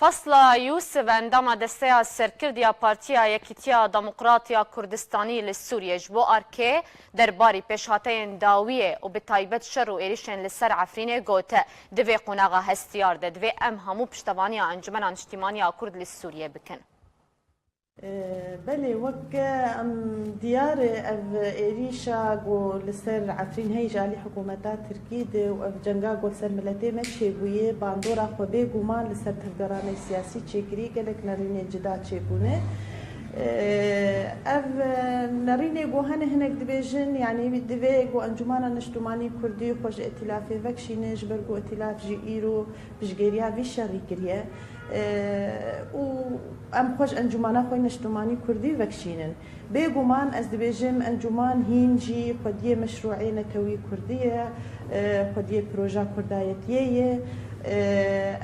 فصل يوسف عندما دستيا سركرديا بارتيا يكتيا ديمقراطيا كردستاني للسوريا جبو أركي درباري بيشهاتين داوية وبتايبت شر وإيريشن للسر عفريني قوتا دوي قناغا هستيار ده دوي أم همو بشتبانيا أنجمن اجتماعية كرد للسوريا بكن. بله وك ام ديار اف إيريشا جو لسر عفرين هي جالي حكومتات تركيد و اف جنگا جو لسر ملتي مشي بويه باندورا خو بيگو ما لسر تفگراني سياسي چكري گلك نرين جدا چكونه اف نرين جو هنك دبيجن يعني دبي جو انجمانا نشتماني كردي خوش ائتلافي وكشينه جبر جو ائتلاف جي ايرو بجگيريا في شري كريه و ام خوش انجمانا خوی نشتمانی کردی وکشینن بگومان از دبیجم انجمان هینجی خودی مشروعی نتوی کردیه خودی پروژه کردایتیه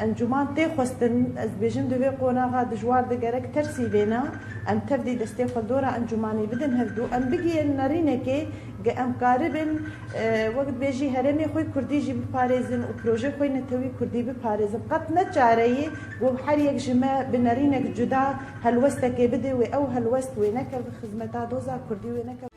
انجمان تی خواستن از دبیجم دوی قناغا دجوار دگرک ترسی بینا ام تفدی دستی خودورا انجمانی بدن هفدو ام بگی نرینه که ام قاربن وقت بیجی هرمی خوی کردی جی بپارێزن و پروژه خوی نتوی کردی بپارێزن قط نچارهی و هر یک جمع بنرینک جدا هلوستك بده و او هلوست وينك خدمتا دوزا كردي وينك